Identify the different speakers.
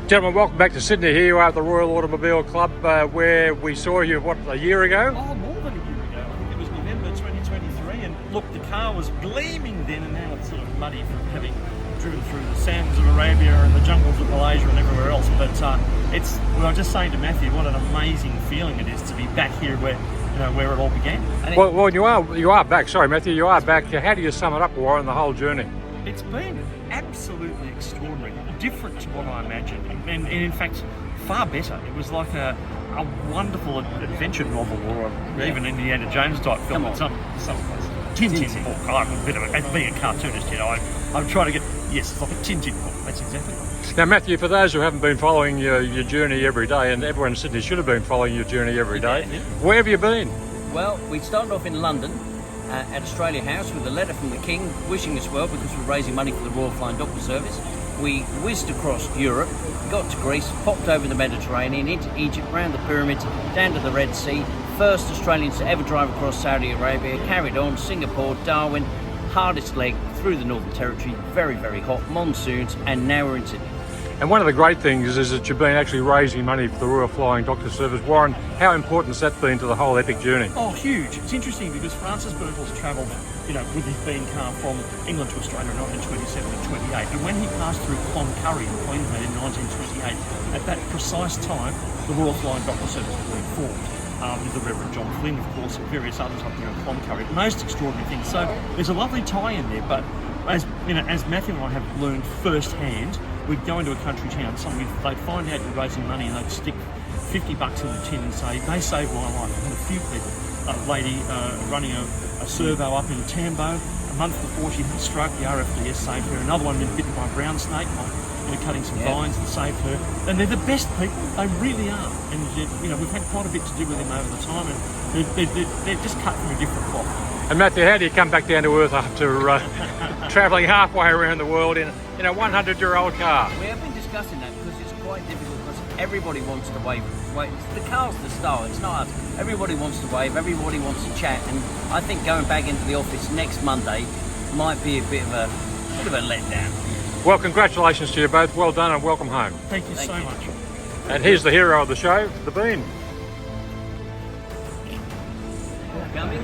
Speaker 1: Gentlemen, welcome back to Sydney. Here you are at the Royal Automobile Club, where we saw you, what, a year ago?
Speaker 2: Oh, more than a year ago. I think it was November 2023, and look, the car was gleaming then, and now it's sort of muddy from having driven through the sands of Arabia and the jungles of Malaysia and everywhere else. But it's, well, I was just saying to Matthew, what an amazing feeling it is to be back here where, you know, where it all began.
Speaker 1: Well, you are back. Sorry, Matthew, you are back. How do you sum it up, Warren, the whole journey?
Speaker 2: It's been absolutely extraordinary, different to what I imagined, and in fact, far better. It was like a wonderful adventure novel, or even Indiana Jones type film in some place. Tintin book. I'm a bit of as being a cartoonist, you know, I'm trying to get, yes, it's like a Tintin book. That's exactly right.
Speaker 1: Now, Matthew, for those who haven't been following your journey every day, and everyone in Sydney should have been following your journey every day, where have you been?
Speaker 3: Well, we started off in London at Australia House with a letter from the King wishing us well because we're raising money for the Royal Flying Doctor Service. We whizzed across Europe, got to Greece, popped over the Mediterranean, into Egypt, round the pyramids, down to the Red Sea. First Australians to ever drive across Saudi Arabia, carried on, Singapore, Darwin, hardest leg through the Northern Territory, very, very hot, monsoons, and now we're in Sydney.
Speaker 1: And one of the great things is that you've been actually raising money for the Royal Flying Doctor Service. Warren, how important has that been to the whole epic journey?
Speaker 2: Oh, huge. It's interesting because Francis Birtles travelled, you know, with his bean car from England to Australia in 1927 and 28. And when he passed through Cloncurry in Queensland in 1928, at that precise time, the Royal Flying Doctor Service was being formed. With the Reverend John Flynn, of course, and various others up there in Cloncurry. Most extraordinary things. So there's a lovely tie in there, but as you know, as Matthew and I have learned firsthand, we'd go into a country town, they'd find out you're raising money and they'd stick $50 in the tin and say, they saved my life. I had a few people, a lady running a servo up in Tambo, a month before she had a stroke, the RFDS saved her. Another one had been bitten by a brown snake, cutting some vines and saved her. And they're the best people, they really are. And you know, we've had quite a bit to do with them over the time, and they're just cut from a different cloth.
Speaker 1: And Matthew, how do you come back down to earth after travelling halfway around the world in a 100-year-old car?
Speaker 3: We have been discussing that because it's quite difficult because everybody wants to wave. The car's the star, it's not us. Everybody wants to wave, everybody wants to chat, and I think going back into the office next Monday might be a bit of a letdown.
Speaker 1: Well, congratulations to you both. Well done and welcome home.
Speaker 2: Thank you so much.
Speaker 1: And here's the hero of the show, the Bean.
Speaker 3: Coming.